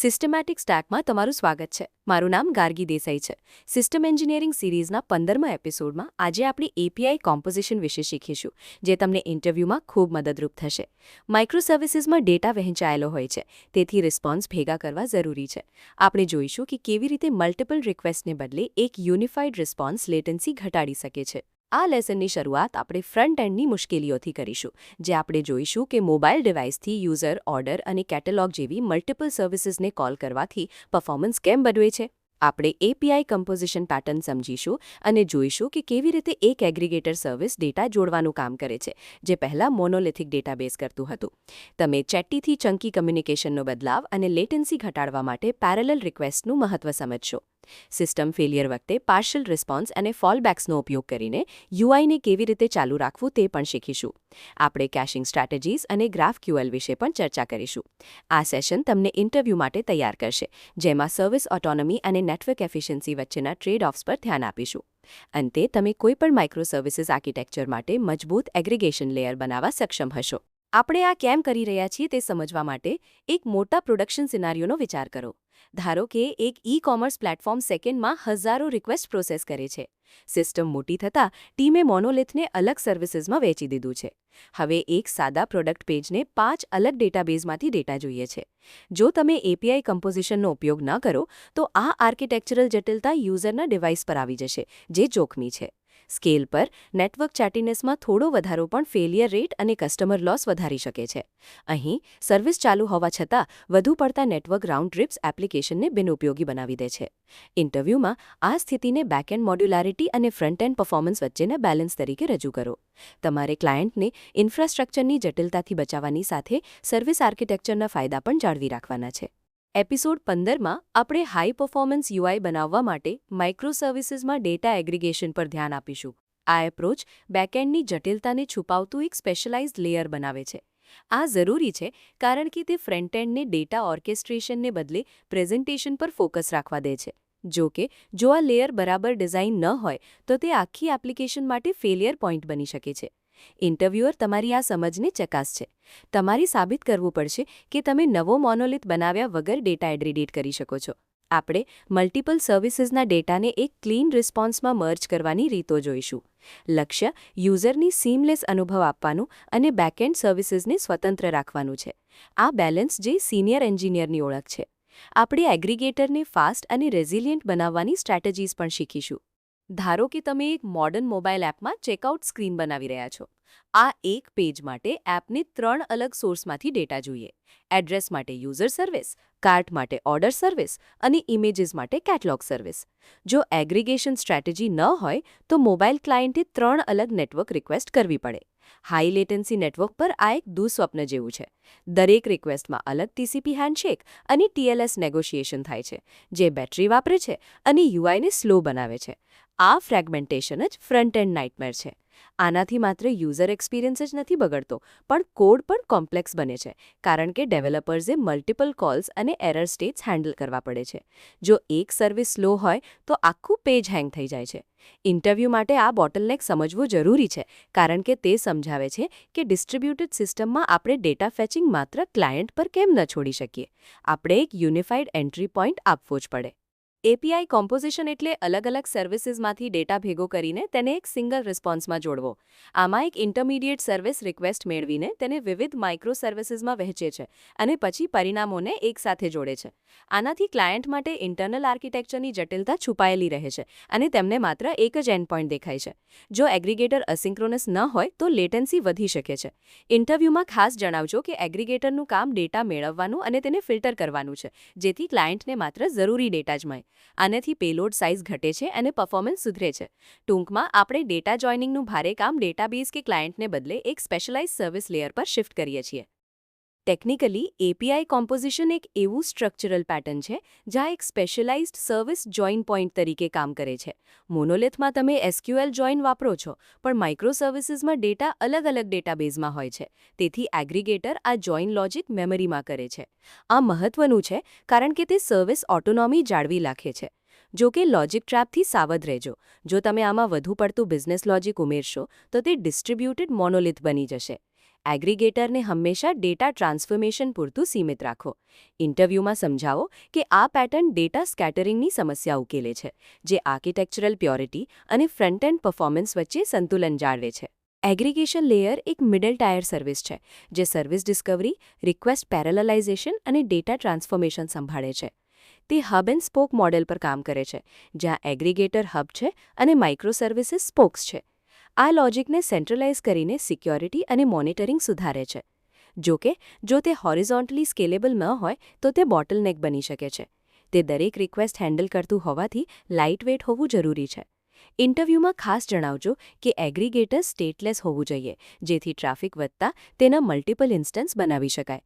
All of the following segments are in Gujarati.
સિસ્ટમેટિક સ્ટેકમાં તમારું સ્વાગત છે. મારું નામ ગાર્ગી દેસાઈ છે. સિસ્ટમ એન્જિનિયરિંગ સિરીઝના 15મા એપિસોડમાં આજે આપણે એપીઆઈ કોમ્પોઝિશન વિશે શીખીશું, જે તમને ઇન્ટરવ્યૂમાં ખૂબ મદદરૂપ થશે. માઇક્રોસર્વિસીસમાં ડેટા વહેંચાયેલો હોય છે, તેથી રિસ્પોન્સ ભેગા કરવા જરૂરી છે. આપણે જોઈશું કે કેવી રીતે મલ્ટિપલ રિક્વેસ્ટને બદલે એક યુનિફાઈડ રિસ્પોન્સ લેટન્સી ઘટાડી શકે છે. આ લેસનની શરૂઆત આપણે ફ્રન્ટ એન્ડની મુશ્કેલીઓથી કરીશું, જે આપણે જોઈશું કે મોબાઈલ ડિવાઇસથી યુઝર, ઓર્ડર અને કેટેલોગ જેવી મલ્ટિપલ સર્વિસીસને કોલ કરવાથી પરફોર્મન્સ કેમ બદલે છે. આપણે એપીઆઈ કમ્પોઝિશન પેટર્ન સમજીશું અને જોઈશું કે કેવી રીતે એક એગ્રીગેટર સર્વિસ ડેટા જોડવાનું કામ કરે છે, જે પહેલાં મોનોલિથિક ડેટાબેઝ કરતું હતું. તમે ચેટ્ટીથી ચંકી કમ્યુનિકેશનનો બદલાવ અને લેટન્સી ઘટાડવા માટે પેરેલલ રિક્વેસ્ટનું મહત્વ સમજશો. સિસ્ટમ ફેલિયર વખતે પાર્શિયલ રિસ્પોન્સ અને ફોલબેક્સનો ઉપયોગ કરીને યુઆઈને કેવી રીતે ચાલુ રાખવું તે પણ શીખીશું. આપણે કેશિંગ સ્ટ્રેટેજીઝ અને GraphQL વિશે પણ ચર્ચા કરીશું. આ સેશન તમને ઇન્ટરવ્યૂ માટે તૈયાર કરશે, જેમાં સર્વિસ ઓટોનોમી અને નેટવર્ક એફિશિયન્સી વચ્ચેના ટ્રેડ ઓફ્સ પર ધ્યાન આપીશું. અંતે તમે કોઈપણ માઇક્રોસર્વિસીસ આર્કિટેક્ચર માટે મજબૂત એગ્રીગેશન લેયર બનાવવા સક્ષમ હશો. આપણે આ કેમ કરી રહ્યા છીએ તે સમજવા માટે એક મોટા પ્રોડક્શન સિનારીયોનો વિચાર કરો. ધારો કે એક ઈ-કોમર્સ પ્લેટફોર્મ સેકન્ડમાં હજારો રિક્વેસ્ટ પ્રોસેસ કરે છે. સિસ્ટમ મોટી થતાં ટીમે મોનોલિથને અલગ સર્વિસીસમાં વેચી દીધું છે. હવે એક સાદા પ્રોડક્ટ પેજને 5 અલગ ડેટાબેઝમાંથી ડેટા જોઈએ છે. જો તમે એપીઆઈ કમ્પોઝિશનનો ઉપયોગ ન કરો તો આ આર્કિટેક્ચરલ જટિલતા યુઝરના ડિવાઇસ પર આવી જશે, જે જોખમી છે. સ્કેલ પર નેટવર્ક ચેટીનેસમાં થોડો વધારો પણ ફેલિયર રેટ અને કસ્ટમર લોસ વધારી શકે છે. અહીં સર્વિસ ચાલુ હોવા છતાં વધુ પડતા નેટવર્ક રાઉન્ડ ટ્રિપ્સ એપ્લિકેશનને બિનઉપયોગી બનાવી દે છે. ઇન્ટરવ્યૂમાં આ સ્થિતિને બેકએન્ડ મોડ્યુલારિટી અને ફ્રન્ટ એન્ડ પરફોર્મન્સ વચ્ચેના બેલેન્સ તરીકે રજૂ કરો. તમારે ક્લાયન્ટને ઇન્ફ્રાસ્ટ્રક્ચરની જટિલતાથી બચાવવાની સાથે સર્વિસ આર્કિટેક્ચરના ફાયદા પણ જાળવી રાખવાના છે. એપિસોડ 15માં આપણે હાઈ પરફોર્મન્સ યુઆઈ બનાવવા માટે માઇક્રોસર્વિસીસમાં ડેટા એગ્રીગેશન પર ધ્યાન આપીશું. આ એપ્રોચ બેકએન્ડની જટિલતાને છુપાવતું એક સ્પેશિયલાઇઝ્ડ લેયર બનાવે છે. આ જરૂરી છે કારણ કે તે ફ્રન્ટ એન્ડને ડેટા ઓર્કેસ્ટ્રેશનને બદલે પ્રેઝન્ટેશન પર ફોકસ રાખવા દે છે. જો કે જો આ લેયર બરાબર ડિઝાઇન ન હોય તો તે આખી એપ્લિકેશન માટે ફેલિયર પોઈન્ટ બની શકે છે. ઇન્ટરવ્યુઅર તમારી આ સમજને ચકાસશે. તમારે સાબિત કરવું પડશે કે તમે નવો મોનોલિથ બનાવ્યા વગર ડેટા એગ્રીગેટ કરી શકો છો. આપણે મલ્ટિપલ સર્વિસીસના ડેટાને એક ક્લીન રિસ્પોન્સમાં મર્જ કરવાની રીતો જોઈશું. લક્ષ્ય યુઝરની સીમલેસ અનુભવ આપવાનું અને બેકએન્ડ સર્વિસીસને સ્વતંત્ર રાખવાનું છે. આ બેલેન્સ જે સિનિયર એન્જિનિયરની ઓળખ છે. આપણે એગ્રીગેટરને ફાસ્ટ અને રેઝિલિયન્ટ બનાવવાની સ્ટ્રેટેજીઝ પણ શીખીશું. ધારો કે તમે એક મોડર્ન મોબાઈલ એપમાં ચેકઆઉટ સ્ક્રીન બનાવી રહ્યા છો. આ એક પેજ માટે એપને 3 અલગ સોર્સમાંથી ડેટા જોઈએ. એડ્રેસ માટે યુઝર સર્વિસ, કાર્ટ માટે ઓર્ડર સર્વિસ અને ઇમેજીસ માટે કેટલોગ સર્વિસ. જો એગ્રીગેશન સ્ટ્રેટેજી ન હોય તો મોબાઈલ ક્લાયન્ટે 3 અલગ નેટવર્ક રિક્વેસ્ટ કરવી પડે. હાઈ લેટન્સી નેટવર્ક પર આ એક દુઃસ્વપ્ન જેવું છે. દરેક રિક્વેસ્ટમાં અલગ ટીસીપી હેન્ડશેક અને ટીએલએસ નેગોશિએશન થાય છે, જે બેટરી વાપરે છે અને યુઆઈને સ્લો બનાવે છે. આ ફ્રેગમેન્ટેશન જ ફ્રન્ટ એન્ડ નાઇટમેર છે. આનાથી માત્ર યુઝર એક્સપિરિયન્સ જ નથી બગડતો, પણ કોડ પણ કોમ્પ્લેક્સ બને છે, કારણ કે ડેવલપર્સે મલ્ટિપલ કોલ્સ અને એરર સ્ટેટ્સ હેન્ડલ કરવા પડે છે. જો એક સર્વિસ સ્લો હોય તો આખું પેજ હેંગ થઈ જાય છે. ઇન્ટરવ્યૂ માટે આ બોટલનેક સમજવું જરૂરી છે, કારણ કે તે સમજાવે છે કે ડિસ્ટ્રિબ્યુટેડ સિસ્ટમમાં આપણે ડેટા ફેચિંગ માત્ર ક્લાયન્ટ પર કેમ ન છોડી શકીએ. આપણે એક યુનિફાઈડ એન્ટ્રી પોઈન્ટ આપવો જ પડે. એપીઆઈ કોમ્પોઝિશન એટલે અલગ અલગ સર્વિસીસમાંથી ડેટા ભેગો કરીને તેને એક સિંગલ રિસ્પોન્સમાં જોડવો. આમાં એક ઇન્ટરમીડિયેટ સર્વિસ રિક્વેસ્ટ મેળવીને તેને વિવિધ માઇક્રો સર્વિસીસમાં વહેંચે છે અને પછી પરિણામોને એકસાથે જોડે છે. આનાથી ક્લાયન્ટ માટે ઇન્ટરનલ આર્કિટેક્ચરની જટિલતા છુપાયેલી રહે છે અને તેમને માત્ર એક જ એન્ડપોઈન્ટ દેખાય છે. જો એગ્રીગેટર અસિંક્રોનસ ન હોય તો લેટન્સી વધી શકે છે. ઇન્ટરવ્યૂમાં ખાસ જણાવજો કે એગ્રીગેટરનું કામ ડેટા મેળવવાનું અને તેને ફિલ્ટર કરવાનું છે, જેથી ક્લાયન્ટને માત્ર જરૂરી ડેટા જ મળે. આનાથી પેલોડ સાઇઝ ઘટે છે અને પરફોર્મન્સ સુધરે છે. ટૂંકમાં આપણે ડેટા જોઇનિંગનું ભારે કામ ડેટાબેઝ કે ક્લાયન્ટને બદલે એક સ્પેશિયલાઇઝ સર્વિસ લેયર પર શિફ્ટ કરીએ છીએ. ટેકનિકલી એપીઆઈ કોમ્પોઝિશન એક એવું સ્ટ્રક્ચરલ પેટર્ન છે જ્યાં એક સ્પેશિયલાઇઝ્ડ સર્વિસ જોઇન પોઈન્ટ તરીકે કામ કરે છે. મોનોલિથમાં તમે એસક્યુએલ જોઇન વાપરો છો, પણ માઇક્રોસર્વિસીસમાં ડેટા અલગ અલગ ડેટાબેઝમાં હોય છે. તેથી એગ્રીગેટર આ જોઇન લોજિક મેમરીમાં કરે છે. આ મહત્વનું છે કારણ કે તે સર્વિસ ઓટોનોમી જાળવી રાખે છે. જો કે લોજિક ટ્રેપથી સાવધ રહેજો. જો તમે આમાં વધુ પડતું બિઝનેસ લોજિક ઉમેરશો તો તે ડિસ્ટ્રિબ્યુટેડ મોનોલિથ બની જશે. એગ્રીગેટરને હંમેશા ડેટા ટ્રાન્સફોર્મેશન પૂરતું સીમિત રાખો. ઇન્ટરવ્યૂમાં સમજાવો કે આ પેટર્ન ડેટા સ્કેટરિંગની સમસ્યા ઉકેલે છે, જે આર્કિટેક્ચરલ પ્યોરિટી અને ફ્રન્ટ એન્ડ પરફોર્મન્સ વચ્ચે સંતુલન જાળવે છે. એગ્રીગેશન લેયર એક મિડલ ટાયર સર્વિસ છે, જે સર્વિસ ડિસ્કવરી, રિક્વેસ્ટ પેરેલલાઇઝેશન અને ડેટા ટ્રાન્સફોર્મેશન સંભાળે છે. તે હબ એન્ડ સ્પોક મોડેલ પર કામ કરે છે, જ્યાં એગ્રીગેટર હબ છે અને માઇક્રો સર્વિસીસ સ્પોક્સ છે. આ લોજિકને સેન્ટ્રલાઇઝ કરીને સિક્યોરિટી અને મોનિટરિંગ સુધારે છે. જોકે જો તે હોરિઝોન્ટલી સ્કેલેબલ ન હોય તો તે બોટલનેક બની શકે છે. તે દરેક રિક્વેસ્ટ હેન્ડલ કરતું હોવાથી લાઇટવેઇટ હોવું જરૂરી છે. ઇન્ટરવ્યૂમાં ખાસ જણાવજો કે એગ્રીગેટર સ્ટેટલેસ હોવું જોઈએ, જેથી ટ્રાફિક વધતા તેના મલ્ટિપલ ઇન્સ્ટન્સ બનાવી શકાય.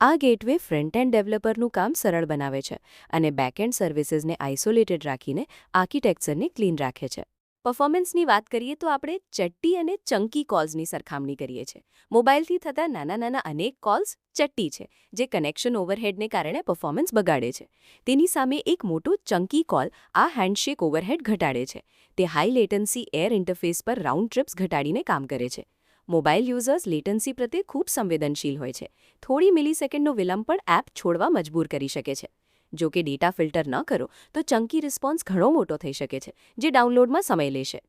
આ ગેટવે ફ્રન્ટ એન્ડ ડેવલપરનું કામ સરળ બનાવે છે અને બેકએન્ડ સર્વિસીસને આઇસોલેટેડ રાખીને આર્કિટેક્ચરને ક્લીન રાખે છે. પરફોર્મન્સની વાત કરીએ તો આપણે ચટ્ટી અને ચંકી કોલ્સની સરખામણી કરીએ છીએ. મોબાઈલથી થતા નાના નાના અનેક કોલ્સ ચટ્ટી છે, જે કનેક્શન ઓવરહેડને કારણે પરફોર્મન્સ બગાડે છે. તેની સામે એક મોટો ચંકી કોલ આ હેન્ડશેક ઓવરહેડ ઘટાડે છે. તે હાઈ લેટન્સી એર ઇન્ટરફેસ પર રાઉન્ડ ટ્રિપ્સ ઘટાડીને કામ કરે છે. મોબાઈલ યુઝર્સ લેટન્સી પ્રત્યે ખૂબ સંવેદનશીલ હોય છે. થોડી મિલીસેકન્ડનો વિલંબ પણ એપ છોડવા મજબૂર કરી શકે છે. જો કે ડેટા ફિલ્ટર ન કરો તો ચંકી રિસ્પોન્સ ઘણો મોટો થઈ શકે છે, જે ડાઉનલોડમાં સમય લેશે.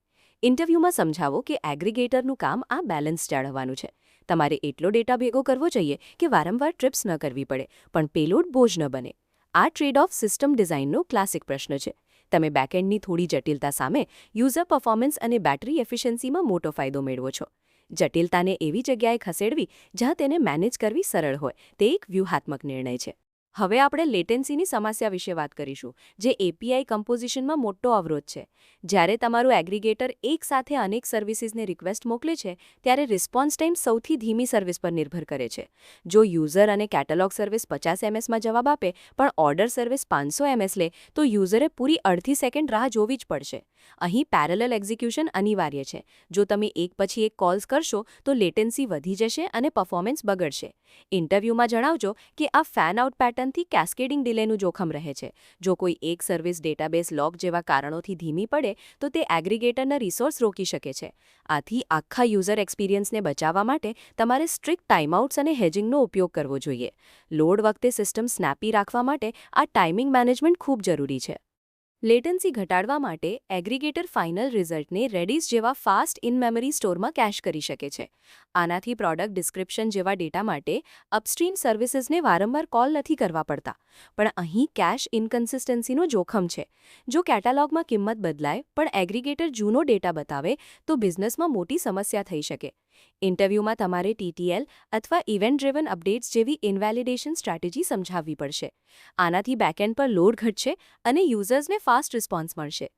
ઇન્ટરવ્યૂમાં સમજાવો કે એગ્રીગેટરનું કામ આ બેલેન્સ જાળવવાનું છે. તમારે એટલો ડેટા ભેગો કરવો જોઈએ કે વારંવાર ટ્રિપ્સ ન કરવી પડે, પણ પેલોડ બોજ ન બને. આ ટ્રેડ ઓફ સિસ્ટમ ડિઝાઇનનો ક્લાસિક પ્રશ્ન છે. તમે બેકએન્ડની થોડી જટિલતા સામે યુઝર પરફોર્મન્સ અને બેટરી એફિશિયન્સીમાં મોટો ફાયદો મેળવો છો. જટિલતાને એવી જગ્યાએ ખસેડવી જ્યાં તેને મેનેજ કરવી સરળ હોય, તે એક વ્યૂહાત્મક નિર્ણય છે. હવે આપણે લેટેન્સીની સમસ્યા વિશે વાત કરીશું, જે એપીઆઈ કમ્પોઝિશનમાં મોટો અવરોધ છે. જ્યારે તમારું એગ્રીગેટર એકસાથે અનેક સર્વિસીસને રિક્વેસ્ટ મોકલે છે, ત્યારે રિસ્પોન્સ ટાઈમ સૌથી ધીમી સર્વિસ પર નિર્ભર કરે છે. જો યુઝર અને કેટલોગ સર્વિસ 50 ms જવાબ આપે, પણ ઓર્ડર સર્વિસ 500 ms લે, તો યુઝરે પૂરી અડધી સેકન્ડ રાહ જોવી જ પડશે. અહીં પેરેલલ એક્ઝિક્યુશન અનિવાર્ય છે. જો તમે એક પછી એક કોલ્સ કરશો, તો લેટેન્સી વધી જશે અને પરફોર્મન્સ બગડશે. ઇન્ટરવ્યૂમાં જણાવજો કે આ ફેન આઉટ પેટર્નથી કેસ્કેડિંગ ડિલેનું જોખમ રહે છે. જો કોઈ એક સર્વિસ ડેટાબેઝ લોક જેવા કારણોથી ધીમી પડે, તો તે એગ્રીગેટરના રિસોર્સ રોકી શકે છે. આથી આખા યુઝર એક્સપિરિયન્સને બચાવવા માટે તમારે સ્ટ્રિક્ટ ટાઈમઆઉટ્સ અને હેજિંગનો ઉપયોગ કરવો જોઈએ. લોડ વખતે સિસ્ટમ સ્નેપી રાખવા માટે આ ટાઈમિંગ મેનેજમેન્ટ ખૂબ જરૂરી છે. લેટન્સી ઘટાડવા માટે એગ્રીગેટર ફાઇનલ રિઝલ્ટને રેડિસ જેવા ફાસ્ટ ઇન મેમરી સ્ટોરમાં કેશ કરી શકે છે. આનાથી પ્રોડક્ટ ડિસ્ક્રિપ્શન જેવા ડેટા માટે અપસ્ટ્રીમ સર્વિસીસને વારંવાર કોલ નથી કરવા પડતા. પણ અહીં કેશ ઇનકન્સિસ્ટન્સીનું જોખમ છે. જો કેટાલોગમાં કિંમત બદલાય પણ એગ્રીગેટર જૂનો ડેટા બતાવે, તો બિઝનેસમાં મોટી સમસ્યા થઈ શકે. ઇન્ટરવ્યૂમાં તમારે TTL અથવા ઇવેન્ટ ડ્રિવન અપડેટ્સ જેવી ઇનવેલિડેશન સ્ટ્રેટેજી સમજાવવી પડશે. આનાથી બેકએન્ડ પર લોડ ઘટશે અને યુઝર્સને ફાસ્ટ રિસ્પોન્સ મળશે.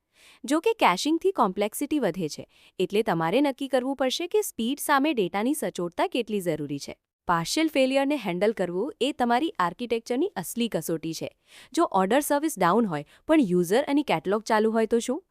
જો કે કેશિંગથી કોમ્પ્લેક્સિટી વધે છે, એટલે તમારે નક્કી કરવું પડશે કે સ્પીડ સામે ડેટાની સચોટતા કેટલી જરૂરી છે. પાર્શિયલ ફેલિયરને હેન્ડલ કરવું એ તમારી આર્કિટેક્ચરની અસલી કસોટી છે. જો ઓર્ડર સર્વિસ ડાઉન હોય પણ યુઝર અને કેટલોગ ચાલુ હોય તો શું?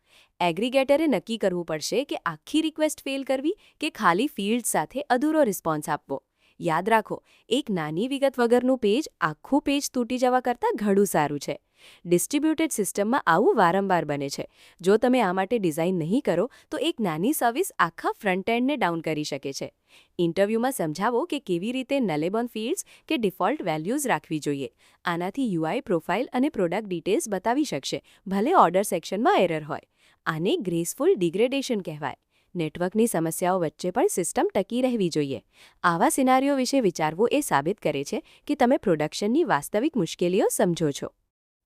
એગ્રીગેટરે નક્કી કરવું પડશે કે આખી રિક્વેસ્ટ ફેલ કરવી કે ખાલી ફિલ્ડ સાથે અધૂરો રિસ્પોન્સ આપવો. યાદ રાખો, એક નાની વિગત વગરનું પેજ આખું પેજ તૂટી જવા કરતાં ઘણું સારું છે. ડિસ્ટ્રિબ્યુટેડ સિસ્ટમમાં આવું વારંવાર બને છે. જો તમે આ માટે ડિઝાઇન નહીં કરો, તો એક નાની સર્વિસ આખા ફ્રન્ટ એન્ડને ડાઉન કરી શકે છે. ઇન્ટરવ્યૂમાં સમજાવો કે કેવી રીતે નલેબોન ફિલ્ડ્સ કે ડિફોલ્ટ વેલ્યુઝ રાખવી જોઈએ. આનાથી UI પ્રોફાઇલ અને પ્રોડક્ટ ડિટેલ્સ બતાવી શકશે, ભલે ઓર્ડર સેક્શનમાં એરર હોય. આને ગ્રેસફુલ ડિગ્રેડેશન કહેવાય. નેટવર્કની સમસ્યાઓ વચ્ચે પણ સિસ્ટમ ટકી રહેવી જોઈએ. આવા સિનારીઓ વિશે વિચારવું એ સાબિત કરે છે કે તમે પ્રોડક્શનની વાસ્તવિક મુશ્કેલીઓ સમજો છો.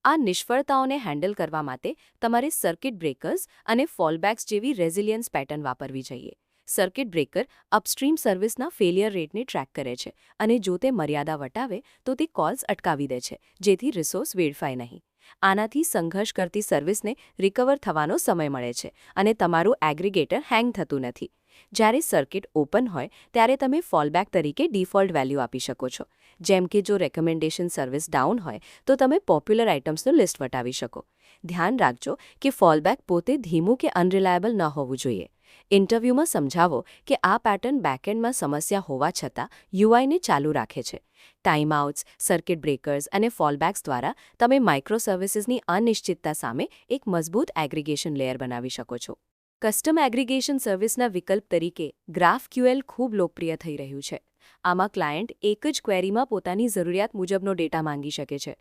આ નિષ્ફળતાઓને હેન્ડલ કરવા માટે તમારે સર્કિટ બ્રેકર્સ અને ફોલબેક્સ જેવી રેઝિલિયન્સ પેટર્ન વાપરવી જોઈએ. સર્કિટ બ્રેકર અપસ્ટ્રીમ સર્વિસના ફેલિયર રેટને ટ્રેક કરે છે અને જો તે મર્યાદા વટાવે તો તે કોલ્સ અટકાવી દે છે, જેથી રિસોર્સ વેડફાય નહીં. આનાથી સંઘર્ષ કરતી સર્વિસને રિકવર થવાનો સમય મળે છે અને તમારું એગ્રીગેટર હેંગ થતું નથી. જ્યારે સર્કિટ ઓપન હોય ત્યારે તમે ફોલબેક તરીકે ડિફોલ્ટ વેલ્યુ આપી શકો છો. જેમ કે જો રેકમેન્ડેશન સર્વિસ ડાઉન હોય તો તમે પોપ્યુલર આઇટમ્સનું લિસ્ટ વટાવી શકો. ધ્યાન રાખજો કે ફોલબેક પોતે ધીમું કે અનરિલાયેબલ ન હોવું જોઈએ. ઇન્ટરવ્યૂમાં સમજાવો કે આ પેટર્ન બેકએન્ડમાં સમસ્યા હોવા છતાં UIને ચાલુ રાખે છે. ટાઈમઆઉટ્સ, સર્કિટ બ્રેકર્સ અને ફોલબેક્સ દ્વારા તમે માઇક્રો સર્વિસીસની અનિશ્ચિતતા સામે એક મજબૂત એગ્રીગેશન લેયર બનાવી શકો છો. કસ્ટમ એગ્રીગેશન સર્વિસના વિકલ્પ તરીકે GraphQL ખૂબ લોકપ્રિય થઈ રહ્યું છે. આમાં ક્લાયન્ટ એક જ ક્વેરીમાં પોતાની જરૂરિયાત મુજબનો ડેટા માંગી શકે છે.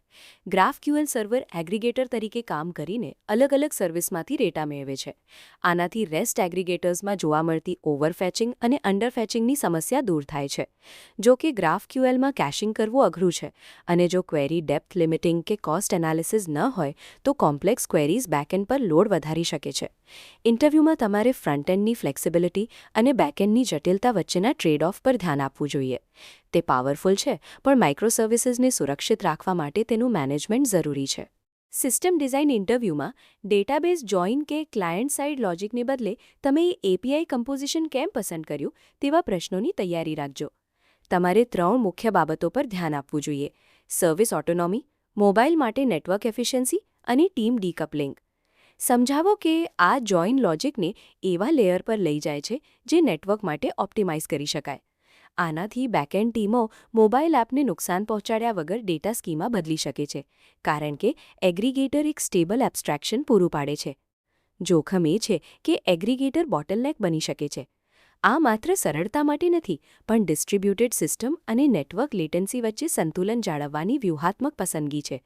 GraphQL સર્વર એગ્રીગેટર તરીકે કામ કરીને અલગ અલગ સર્વિસમાંથી ડેટા મેળવે છે. આનાથી REST એગ્રીગેટર્સમાં જોવા મળતી ઓવરફેચિંગ અને અંડરફેચિંગની સમસ્યા દૂર થાય છે. જો કે GraphQLમાં કેશિંગ કરવું અઘરું છે અને જો ક્વેરી ડેપ્થ લિમિટિંગ કે કોસ્ટ એનાલિસિસ ન હોય તો કોમ્પ્લેક્સ ક્વેરીઝ બેકએન્ડ પર લોડ વધારી શકે છે. ઇન્ટરવ્યૂમાં તમારે ફ્રન્ટએન્ડની ફ્લેક્સિબિલિટી અને બેકએન્ડની જટિલતા વચ્ચેના ટ્રેડ ઓફ પર ધ્યાન આપવું જોઈએ. તે પાવરફુલ છે, પણ માઇક્રોસર્વિસીસને સુરક્ષિત રાખવા માટે તેનું મેનેજમેન્ટ જરૂરી છે. સિસ્ટમ ડિઝાઇન ઇન્ટરવ્યૂમાં ડેટાબેઝ જોઈન કે ક્લાયન્ટ સાઇડ લોજિકને બદલે તમે એપીઆઈ કમ્પોઝિશન કેમ પસંદ કર્યું તેવા પ્રશ્નોની તૈયારી રાખજો. તમારે 3 મુખ્ય બાબતો પર ધ્યાન આપવું જોઈએ: સર્વિસ ઓટોનોમી, મોબાઈલ માટે નેટવર્ક એફિશિયન્સી અને ટીમ ડીકપલિંગ. સમજાવો કે આ જોઈન લોજિકને એવા લેયર પર લઈ જાય છે જે નેટવર્ક માટે ઓપ્ટિમાઇઝ કરી શકાય. આનાથી બેકએન્ડ ટીમો મોબાઈલ એપને નુકસાન પહોંચાડ્યા વગર ડેટા સ્કીમા બદલી શકે છે, કારણ કે એગ્રીગેટર એક સ્ટેબલ એબ્સ્ટ્રેક્શન પૂરું પાડે છે. જોખમ એ છે કે એગ્રીગેટર બોટલનેક બની શકે છે. આ માત્ર સરળતા માટે નથી, પણ ડિસ્ટ્રિબ્યુટેડ સિસ્ટમ અને નેટવર્ક લેટન્સી વચ્ચે સંતુલન જાળવવાની વ્યૂહાત્મક પસંદગી છે.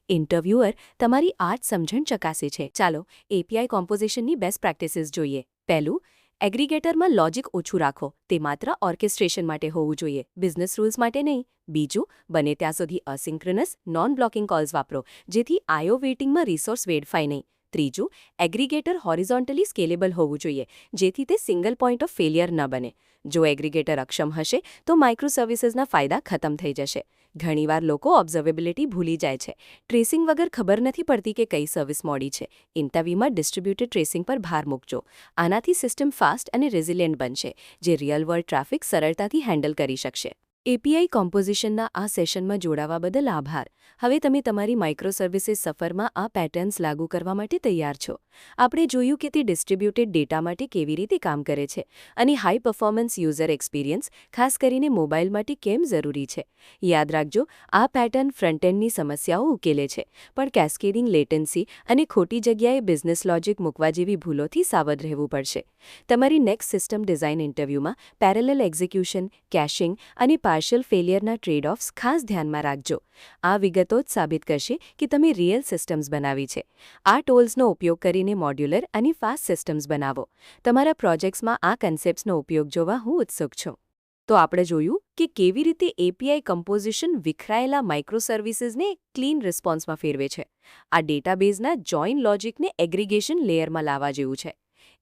ઇન્ટરવ્યુઅર તમારી આ જ સમજણ ચકાસે છે. ચાલો એપીઆઈ કોમ્પોઝિશનની બેસ્ટ પ્રેક્ટિસીસ જોઈએ. પહેલું, એગ્રીગેટરમાં લોજિક ઓછું રાખો. તે માત્ર ઓર્કેસ્ટ્રેશન માટે હોવું જોઈએ, બિઝનેસ રૂલ્સ માટે નહીં. બીજું, બને ત્યાં સુધી અસિન્ક્રનસ નોન બ્લોકિંગ કોલ્સ વાપરો, જેથી આઈઓ વેઇટિંગમાં રિસોર્સ વેડફાય નહીં. ત્રીજું, એગ્રીગેટર હોરિઝોન્ટલી સ્કેલેબલ હોવું જોઈએ, જેથી તે સિંગલ પોઈન્ટ ઓફ ફેલિયર ન બને. જો એગ્રીગેટર અક્ષમ હશે તો માઇક્રોસર્વિસીસના ફાયદા ખતમ થઈ જશે. ઘણીવાર લોકો ઓબ્ઝર્વેબિલિટી ભૂલી જાય છે. ટ્રેસિંગ વગર ખબર નથી પડતી કે કઈ સર્વિસ મોડી છે. ઇન્ટરવ્યૂમાં ડિસ્ટ્રિબ્યુટેડ ટ્રેસિંગ પર ભાર મૂકજો. આનાથી સિસ્ટમ ફાસ્ટ અને રેઝિલિયન્ટ બનશે, જે રિયલ વર્લ્ડ ટ્રાફિક સરળતાથી હેન્ડલ કરી શકશે. એપીઆઈ કોમ્પોઝિશનના આ સેશનમાં જોડાવા બદલ આભાર. હવે તમે તમારી માઇક્રોસર્વિસીસ સફરમાં આ પેટર્ન્સ લાગુ કરવા માટે તૈયાર છો. આપણે જોયું કે તે ડિસ્ટ્રિબ્યુટેડ ડેટા માટે કેવી રીતે કામ કરે છે અને હાઈ પરફોર્મન્સ યુઝર એક્સપિરિયન્સ, ખાસ કરીને મોબાઈલ માટે કેમ જરૂરી છે. યાદ રાખજો, આ પેટર્ન ફ્રન્ટએન્ડની સમસ્યાઓ ઉકેલે છે, પણ કેસ્કેડિંગ લેટન્સી અને ખોટી જગ્યાએ બિઝનેસ લોજિક મૂકવા જેવી ભૂલોથી સાવધ રહેવું પડશે. તમારી નેક્સ્ટ સિસ્ટમ ડિઝાઇન ઇન્ટરવ્યૂમાં પેરેલલ એક્ઝિક્યુશન, કેશિંગ અને પાર્શિયલ ફેલિયરના ટ્રેડ ઓફ્સ ખાસ ધ્યાનમાં રાખજો. આ વિગતો જ સાબિત કરશે કે તમે રિયલ સિસ્ટમ્સ બનાવી છે. આ ટૂલ્સનો ઉપયોગ કરીને મોડ્યુલર અને ફાસ્ટ સિસ્ટમ્સ બનાવો. તમારા પ્રોજેક્ટ્સમાં આ કન્સેપ્ટ્સનો ઉપયોગ જોવા હું ઉત્સુક છું. તો આપણે જોયું કે કેવી રીતે એપીઆઈ કમ્પોઝિશન વિખરાયેલા માઇક્રોસર્વિસીસને ક્લીન રિસ્પોન્સમાં ફેરવે છે. આ ડેટાબેઝના જોઈન લોજિકને એગ્રીગેશન લેયરમાં લાવવા જેવું છે.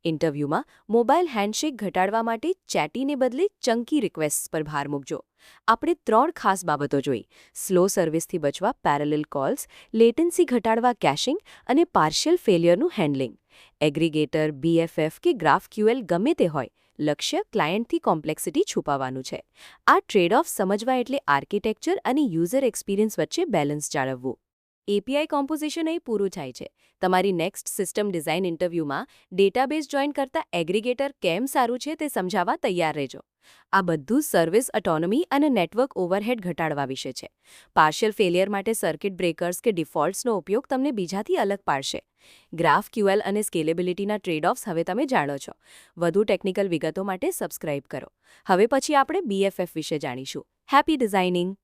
ઇન્ટરવ્યૂમાં મોબાઈલ હેન્ડશેક ઘટાડવા માટે ચેટીને બદલે ચંકી રિક્વેસ્ટ્સ પર ભાર મૂકજો. આપણે 3 ખાસ બાબતો જોઈ: સ્લો સર્વિસથી બચવા પેરેલલ કોલ્સ, લેટન્સી ઘટાડવા કેશિંગ અને પાર્શિયલ ફેલિયરનું હેન્ડલિંગ. એગ્રીગેટર, બીએફએફ કે GraphQL ગમે તે હોય, લક્ષ્ય ક્લાયન્ટથી કોમ્પ્લેક્સિટી છુપાવવાનું છે. આ ટ્રેડ ઓફ સમજવા એટલે આર્કિટેક્ચર અને યુઝર એક્સપિરિયન્સ વચ્ચે બેલેન્સ જાળવવું. એપીઆઈ કોમ્પોઝિશન અહીં પૂરું થાય છે. તમારી નેક્સ્ટ સિસ્ટમ ડિઝાઇન ઇન્ટરવ્યૂમાં ડેટાબેઝ જોઈન કરતાં એગ્રીગેટર કેમ સારું છે તે સમજાવવા તૈયાર રહેજો. આ બધું સર્વિસ ઓટોનોમી અને નેટવર્ક ઓવરહેડ ઘટાડવા વિશે છે. પાર્શિયલ ફેલિયર માટે સર્કિટ બ્રેકર્સ કે ડિફોલ્ટ્સનો ઉપયોગ તમને બીજાથી અલગ પાડશે. GraphQL અને સ્કેલેબિલિટીના ટ્રેડ ઓફ્સ હવે તમે જાણો છો. વધુ ટેકનિકલ વિગતો માટે સબસ્ક્રાઇબ કરો. હવે પછી આપણે બીએફએફ વિશે જાણીશું. Happy designing!